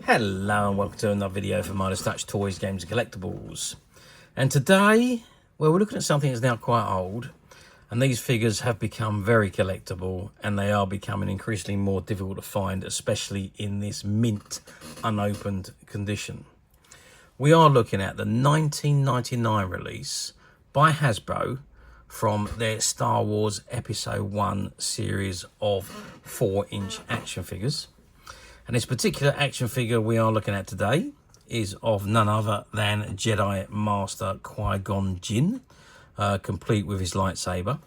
Hello and welcome to another video for Midas Touch Toys, Games and Collectibles. And today, well, we're looking at something that's now quite old, and these figures have become very collectible and they are becoming increasingly more difficult to find, especially in this mint unopened condition. We are looking at the 1999 release by Hasbro from their Star Wars Episode 1 series of 4-inch action figures. And this particular action figure we are looking at today is of none other than Jedi Master Qui-Gon Jinn, complete with his lightsaber.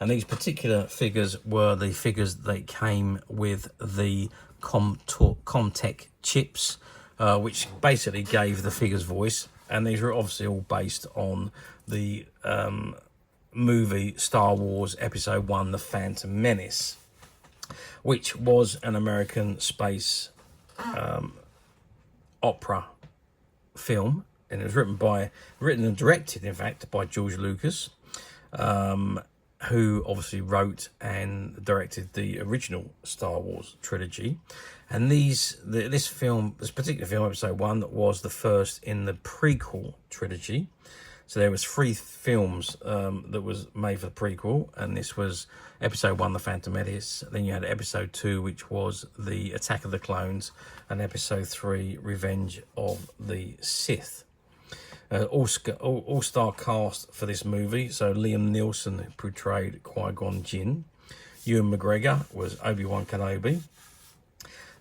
And these particular figures were the figures that came with the Comm Talk Chips, which basically gave the figures voice. And these were obviously all based on the movie Star Wars Episode 1, The Phantom Menace, which was an American space opera film, and it was written and directed, in fact, by George Lucas, who obviously wrote and directed the original Star Wars trilogy. And this particular film, Episode 1, was the first in the prequel trilogy. So there was 3 films that was made for the prequel, and this was Episode 1, The Phantom Menace. Then you had Episode 2, which was the Attack of the Clones, and Episode 3, Revenge of the Sith. All-star cast for this movie. So Liam Neeson portrayed Qui-Gon Jinn. Ewan McGregor was Obi-Wan Kenobi.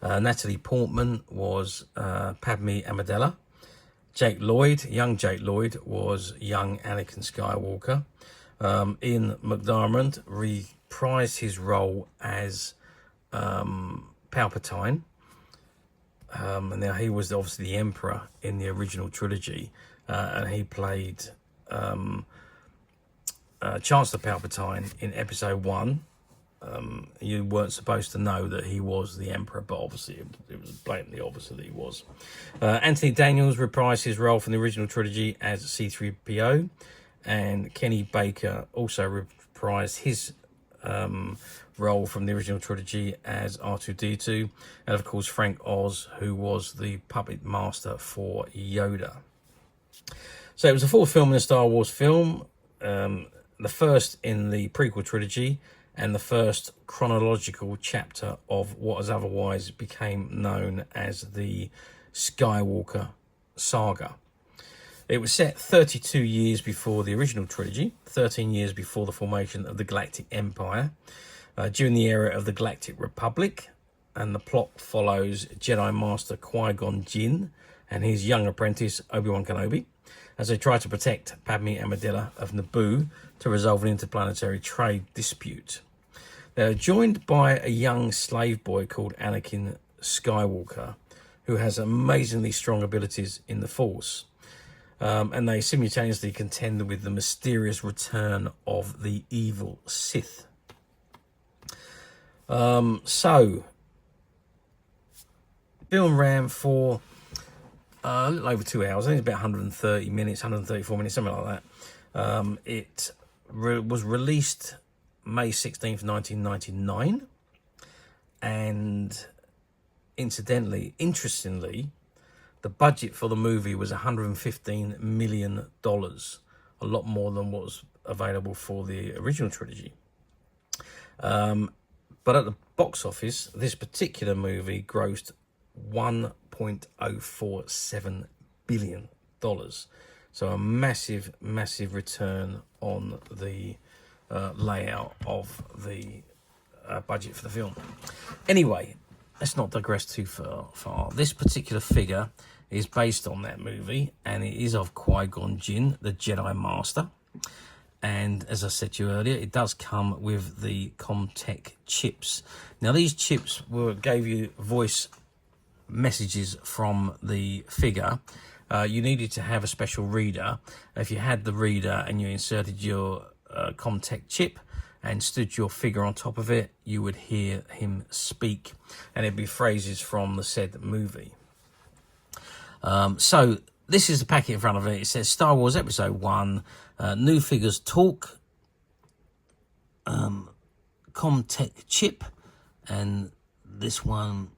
Natalie Portman was Padme Amidala. Young Jake Lloyd was young Anakin Skywalker. Ian McDiarmid reprised his role as Palpatine. And now he was obviously the Emperor in the original trilogy. And he played Chancellor Palpatine in Episode 1. You weren't supposed to know that he was the Emperor, but obviously it was blatantly obvious that he was. Anthony Daniels reprised his role from the original trilogy as C-3PO, and Kenny Baker also reprised his role from the original trilogy as R2-D2, and of course Frank Oz, who was the puppet master for Yoda. So it was the 4th film in the Star Wars film, the first in the prequel trilogy, and the first chronological chapter of what has otherwise became known as the Skywalker saga. It was set 32 years before the original trilogy, 13 years before the formation of the Galactic Empire, during the era of the Galactic Republic, and the plot follows Jedi Master Qui-Gon Jinn and his young apprentice Obi-Wan Kenobi as they try to protect Padme Amidala of Naboo to resolve an interplanetary trade dispute. They're joined by a young slave boy called Anakin Skywalker, who has amazingly strong abilities in the Force. And they simultaneously contend with the mysterious return of the evil Sith. So, film ran for a little over 2 hours. I think it's about 130 minutes, 134 minutes, something like that. It was released May 16th, 1999. And interestingly, the budget for the movie was $115 million, a lot more than what was available for the original trilogy. But at the box office, this particular movie grossed $1.047 billion. So a massive return on the layout of the budget for the film. Anyway, let's not digress too far. This particular figure is based on that movie, and it is of Qui-Gon Jinn, the Jedi Master. And as I said to you earlier, it does come with the Comm Talk Chips. Now, these chips gave you voice messages from the figure. You needed to have a special reader. If you had the reader and you inserted your Comm Talk Chip and stood your figure on top of it, you would hear him speak, and it'd be phrases from the said movie. So this is the packet in front of it. It says Star Wars Episode 1, new figures talk, Comm Talk Chip, and this one,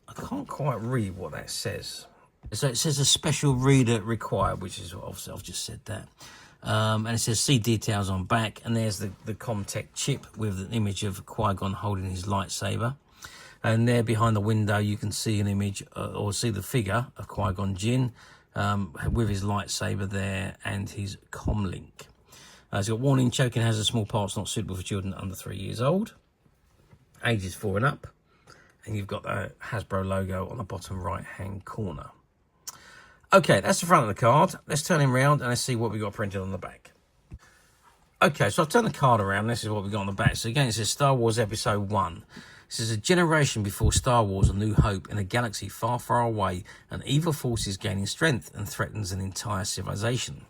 I can't quite read what that says. So it says a special reader required, which is obviously I've just said that. And it says see details on back, and there's the Comm Talk Chip with an image of Qui-Gon holding his lightsaber. And there behind the window you can see an image or see the figure of Qui-Gon Jinn with his lightsaber there and his comm link. It's got warning, choking has a small parts not suitable for children under 3 years old. Ages 4 and up. And you've got the Hasbro logo on the bottom right hand corner. Okay, that's the front of the card. Let's turn him around and let's see what we got printed on the back. Okay, so I've turned the card around. This is what we got on the back. So again, it says Star Wars Episode 1. This is a generation before Star Wars: A New Hope, in a galaxy far, far away, an evil force is gaining strength and threatens an entire civilization.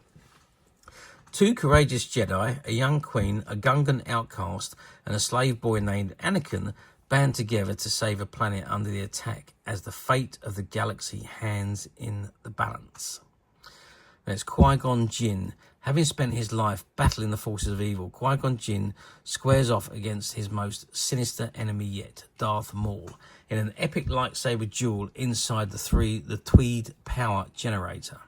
2 courageous Jedi, a young queen, a Gungan outcast, and a slave boy named Anakin band together to save a planet under the attack as the fate of the galaxy hangs in the balance. And it's Qui-Gon Jinn. Having spent his life battling the forces of evil, Qui-Gon Jinn squares off against his most sinister enemy yet, Darth Maul, in an epic lightsaber duel inside the Tweed power generator.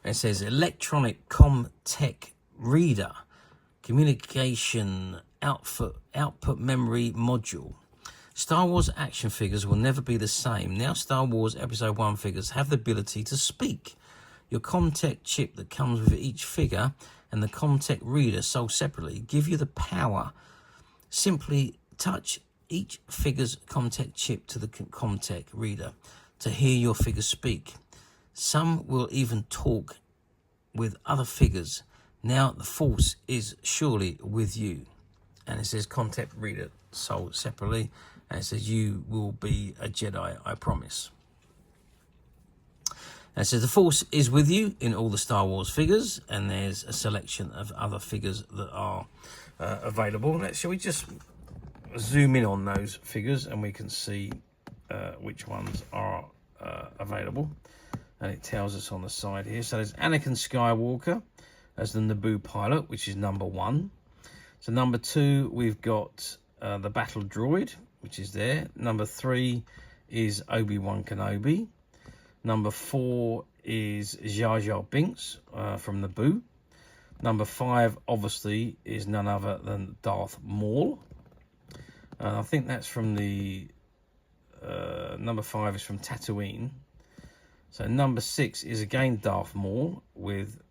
And it says electronic comm tech reader, communication output memory module. Star Wars action figures will never be the same. Now Star Wars Episode 1 figures have the ability to speak. Your Comm Talk chip that comes with each figure and the Comm Talk reader sold separately give you the power. Simply touch each figure's Comm Talk chip to the Comm Talk reader to hear your figure speak. Some will even talk with other figures. Now the Force is surely with you. And it says Comm Talk reader sold separately. And it says you will be a Jedi, I promise. And it says the Force is with you in all the Star Wars figures. And there's a selection of other figures that are available. Shall we just zoom in on those figures and we can see which ones are available. And it tells us on the side here. So there's Anakin Skywalker as the Naboo pilot, which is number 1. So number 2, we've got the battle droid, which is there. Number 3 is Obi-Wan Kenobi. Number 4 is Jar Jar Binks from Naboo. Number 5, obviously, is none other than Darth Maul. I think that's from the... number 5 is from Tatooine. So number 6 is again Darth Maul with...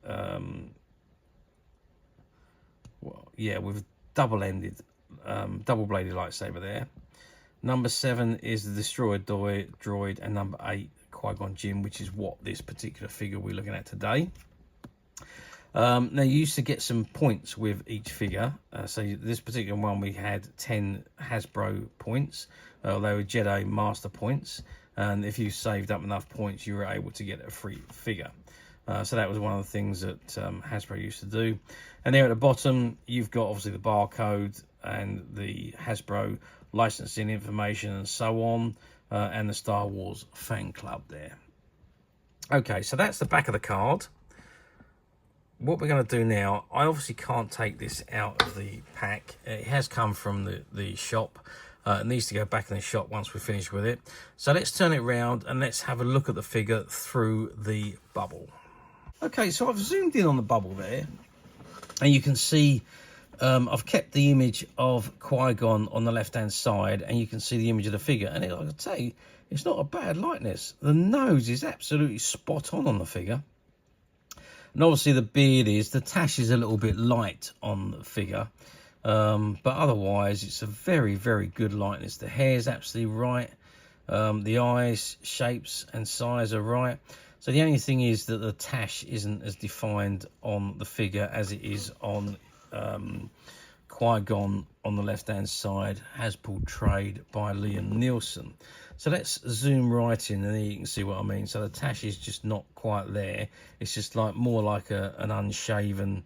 with double-bladed lightsaber there. Number 7 is the Destroyer droid, and number 8, Qui-Gon Jinn, which is what this particular figure we're looking at today. Now, you used to get some points with each figure. So this particular one, we had 10 Hasbro points. They were Jedi Master points. And if you saved up enough points, you were able to get a free figure. So that was one of the things that Hasbro used to do. And there at the bottom, you've got obviously the barcode and the Hasbro licensing information and so on, and the Star Wars fan club there. Okay, so that's the back of the card. What we're going to do now, I obviously can't take this out of the pack. It has come from the shop. It needs to go back in the shop once we're finished with it. So let's turn it around and let's have a look at the figure through the bubble. Okay, so I've zoomed in on the bubble there, and you can see I've kept the image of Qui-Gon on the left-hand side, and you can see the image of the figure. And like I tell you, it's not a bad likeness. The nose is absolutely spot on the figure. And obviously the beard is, the tash is a little bit light on the figure. But otherwise, it's a very, very good likeness. The hair is absolutely right. The eyes, shapes and size are right. So the only thing is that the tash isn't as defined on the figure as it is on Qui-Gon on the left-hand side, as portrayed by Liam Neeson. So let's zoom right in, and then you can see what I mean. So the tash is just not quite there. It's just like more like an unshaven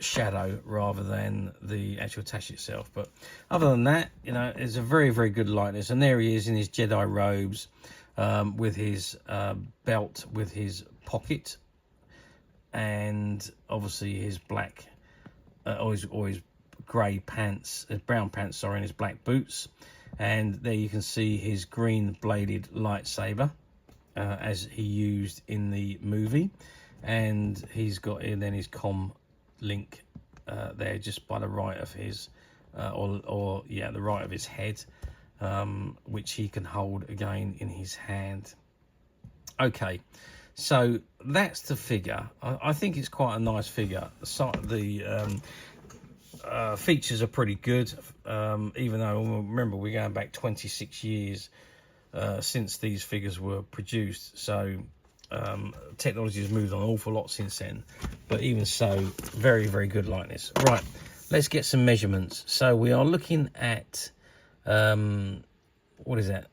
shadow rather than the actual tash itself. But other than that, you know, it's a very, very good likeness. And there he is in his Jedi robes, with his belt, with his pocket, and obviously his black, or his grey pants, his brown pants, sorry, and his black boots. And there you can see his green bladed lightsaber as he used in the movie. And he's got in then his comm link there just by the right of his, the right of his head, which he can hold again in his hand. Okay, so that's the figure. I think it's quite a nice figure. The features are pretty good, even though, remember, we're going back 26 years since these figures were produced, so technology has moved on an awful lot since then, but even so, very, very good likeness. Right, let's get some measurements. So we are looking at, what is that,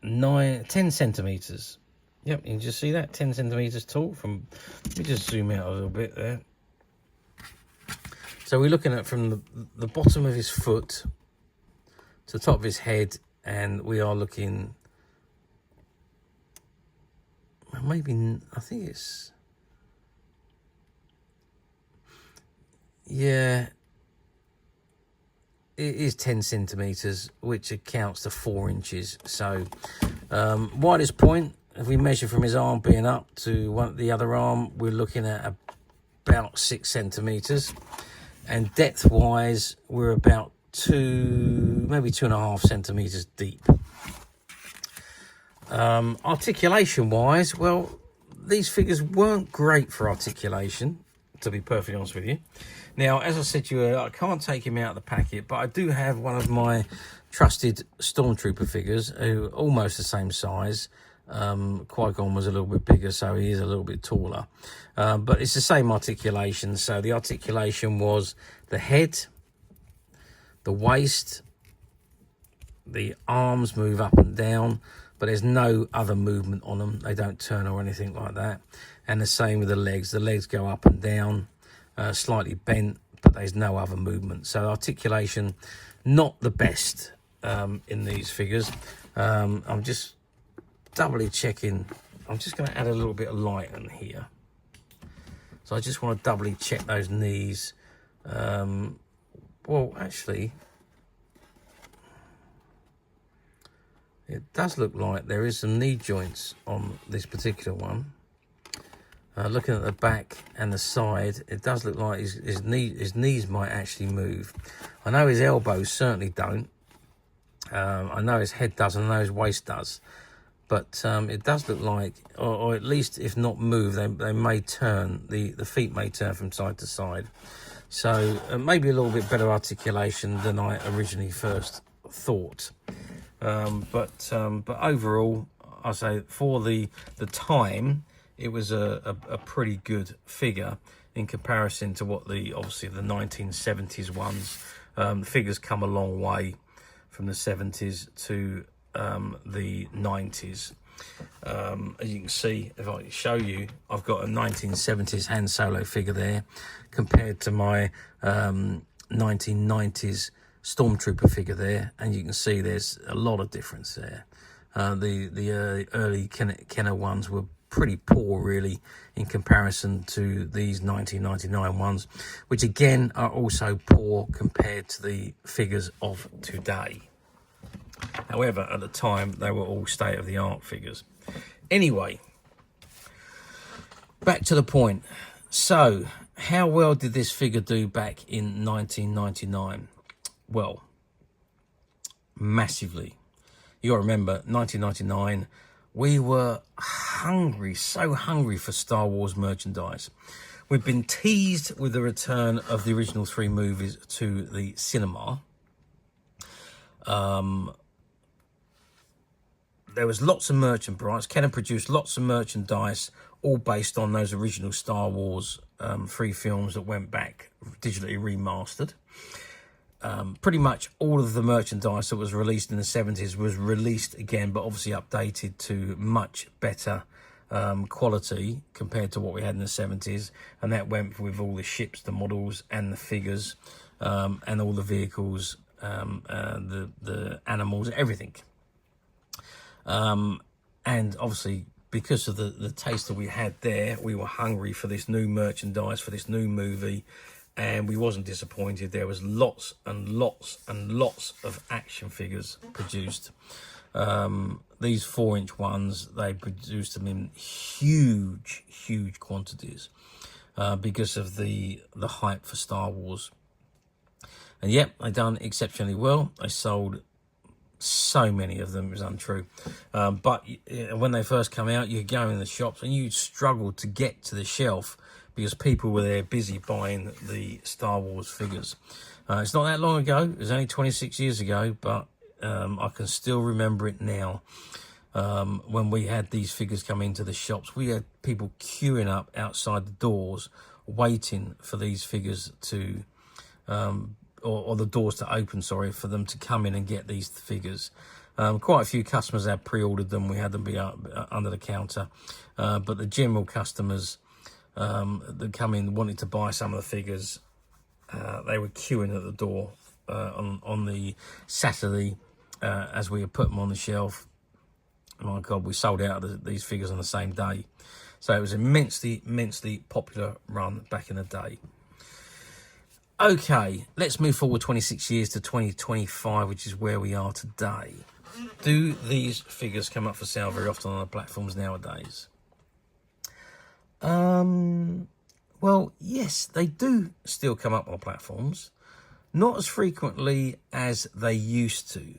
10 centimeters. Yep, you can just see that, 10 centimeters tall. Let me just zoom out a little bit there. So we're looking at from the bottom of his foot to the top of his head, and we are looking, maybe, I think it's, yeah, it is 10 centimeters, which accounts to 4 inches. So widest point, if we measure from his arm being up to the other arm, we're looking at about 6 centimeters. And depth wise, we're about maybe 2.5 centimeters deep. Articulation wise, well, these figures weren't great for articulation, to be perfectly honest with you. Now, as I said to you earlier, I can't take him out of the packet, but I do have one of my trusted Stormtrooper figures, who are almost the same size. Qui-Gon was a little bit bigger, so he is a little bit taller. But it's the same articulation. So the articulation was the head, the waist, the arms move up and down, but there's no other movement on them. They don't turn or anything like that. And the same with the legs. The legs go up and down, slightly bent, but there's no other movement. So articulation, not the best in these figures. I'm just doubly checking. I'm just going to add a little bit of light in here. So I just want to doubly check those knees. Well, actually, it does look like there is some knee joints on this particular one. Looking at the back and the side, it does look like his knees might actually move. I know his elbows certainly don't. I know his head does, and I know his waist does. But it does look like, or at least if not move, they may turn, the feet may turn from side to side. So maybe a little bit better articulation than I originally first thought. But overall, I say for the time, it was a pretty good figure in comparison to what obviously the 1970s ones. The figures come a long way from the 70s to the 90s. As you can see, if I show you, I've got a 1970s Han Solo figure there compared to my 1990s Stormtrooper figure there, and you can see there's a lot of difference there. The early Kenner ones were pretty poor really in comparison to these 1999 ones, which again are also poor compared to the figures of today. However, at the time, they were all state-of-the-art figures. Anyway, back to the point. So, how well did this figure do back in 1999? Well, massively. You got to remember, 1999, we were hungry, so hungry for Star Wars merchandise. We've been teased with the return of the original 3 movies to the cinema. There was lots of merchandise. Kenner produced lots of merchandise, all based on those original Star Wars 3 films that went back, digitally remastered. Pretty much all of the merchandise that was released in the 70s was released again, but obviously updated to much better quality compared to what we had in the 70s. And that went with all the ships, the models, and the figures, and all the vehicles, the animals, everything. And obviously, because of the taste that we had there, we were hungry for this new merchandise, for this new movie, and we wasn't disappointed. There was lots and lots and lots of action figures produced. These 4-inch ones, they produced them in huge quantities because of the hype for Star Wars. And yep, they done exceptionally well. They sold so many of them, it was untrue. But when they first come out, you go in the shops and you struggled to get to the shelf because people were there busy buying the Star Wars figures. It's not that long ago. It was only 26 years ago, but I can still remember it now. When we had these figures come into the shops, we had people queuing up outside the doors waiting for these figures to or the doors to open, sorry, for them to come in and get these figures. Quite a few customers had pre-ordered them. We had them be under the counter, but the general customers that come in wanting to buy some of the figures, they were queuing at the door on the Saturday as we had put them on the shelf. My God, we sold out of these figures on the same day. So it was immensely popular run back in the day. Okay, let's move forward 26 years to 2025, which is where we are today. Do these figures come up for sale very often on the platforms nowadays? Well, yes, they do still come up on platforms. Not as frequently as they used to. You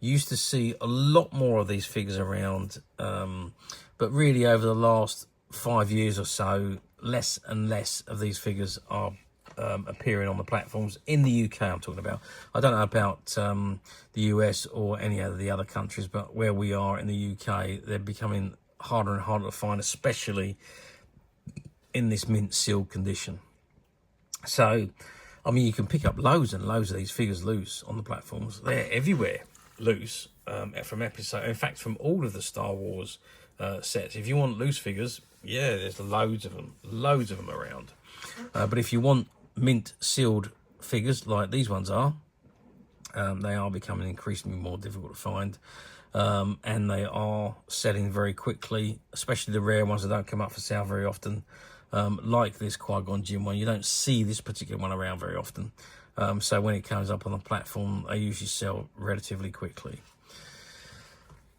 used to see a lot more of these figures around, but really over the last 5 years or so, less and less of these figures are appearing on the platforms in the UK. I'm talking about. I don't know about the US or any of the other countries, but where we are in the UK, they're becoming harder and harder to find, especially in this mint sealed condition. So, I mean, you can pick up loads and loads of these figures loose on the platforms. They're everywhere loose from episode. In fact, from all of the Star Wars sets. If you want loose figures, yeah, there's loads of them around. But if you want mint sealed figures like these ones are, they are becoming increasingly more difficult to find, and they are selling very quickly, especially the rare ones that don't come up for sale very often, like this Qui-Gon Jinn one. You don't see this particular one around very often, so when it comes up on the platform, they usually sell relatively quickly.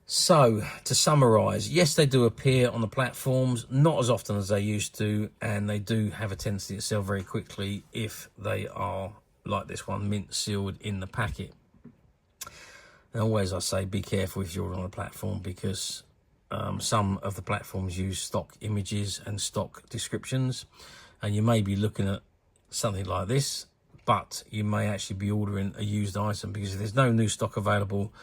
So, to summarise, yes, they do appear on the platforms, not as often as they used to, and they do have a tendency to sell very quickly if they are, like this one, mint sealed in the packet. And always I say be careful if you're on a platform, because some of the platforms use stock images and stock descriptions, and you may be looking at something like this, but you may actually be ordering a used item, because if there's no new stock available,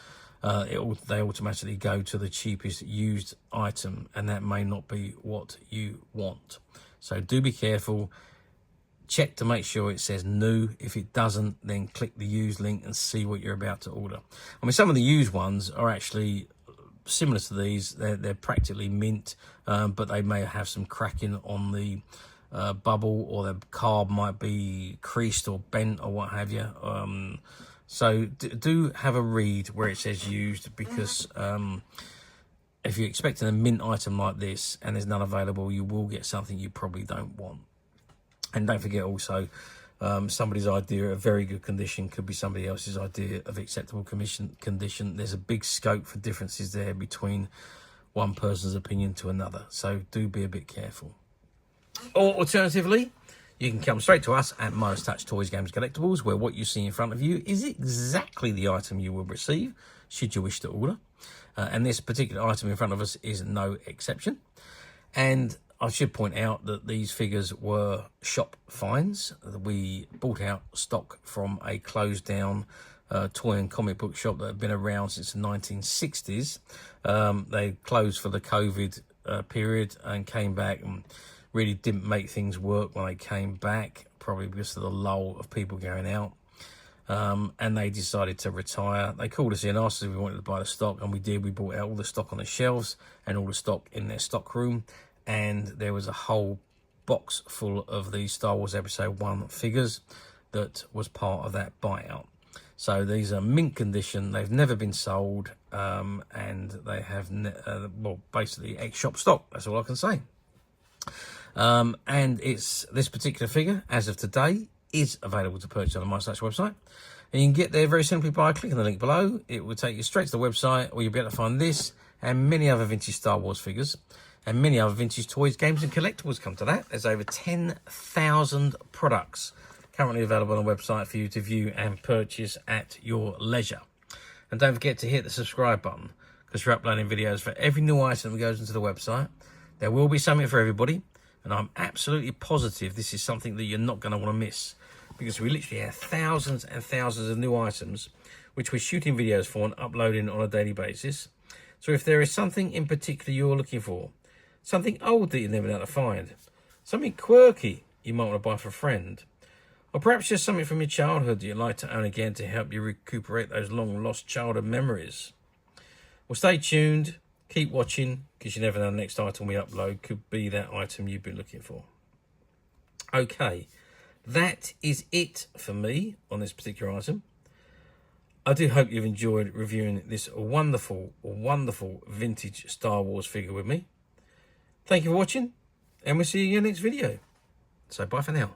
they automatically go to the cheapest used item, and that may not be what you want. So do be careful. Check to make sure it says new. If it doesn't, then click the used link and see what you're about to order. I mean, some of the used ones are actually similar to these. They're practically mint, but they may have some cracking on the bubble, or the carb might be creased or bent or what have you. So do have a read where it says used, because if you're expecting a mint item like this and there's none available, you will get something you probably don't want. And don't forget also, somebody's idea of very good condition could be somebody else's idea of acceptable condition. There's a big scope for differences there between one person's opinion to another. So do be a bit careful. Or alternatively, you can come straight to us at Midas Touch Toys, Games, Collectibles, where what you see in front of you is exactly the item you will receive, should you wish to order. And this particular item in front of us is no exception. And I should point out that these figures were shop finds. We bought out stock from a closed down toy and comic book shop that had been around since the 1960s. They closed for the COVID period and came back and really didn't make things work when they came back, probably because of the lull of people going out. And they decided to retire. They called us in, asked us if we wanted to buy the stock, and we did. We bought out all the stock on the shelves and all the stock in their stock room. And there was a whole box full of the Star Wars Episode 1 figures that was part of that buyout. So these are mint condition. They've never been sold, and they have, well, basically ex-shop stock. That's all I can say. And it's this particular figure, as of today, is available to purchase on the MySnatch website. And you can get there very simply by clicking the link below. It will take you straight to the website, where you'll be able to find this and many other vintage Star Wars figures and many other vintage toys, games and collectibles. Come to that. There's over 10,000 products currently available on the website for you to view and purchase at your leisure. And don't forget to hit the subscribe button, because we're uploading videos for every new item that goes into the website. There will be something for everybody, and I'm absolutely positive this is something that you're not going to want to miss, because we literally have thousands and thousands of new items which we're shooting videos for and uploading on a daily basis. So if there is something in particular you're looking for, something old that you've never been able to find, something quirky you might want to buy for a friend, or perhaps just something from your childhood that you'd like to own again to help you recuperate those long lost childhood memories, well, stay tuned, keep watching, because you never know the next item we upload could be that item you've been looking for. Okay, that is it for me on this particular item. I do hope you've enjoyed reviewing this wonderful, wonderful vintage Star Wars figure with me. Thank you for watching, and we'll see you in the next video. So bye for now.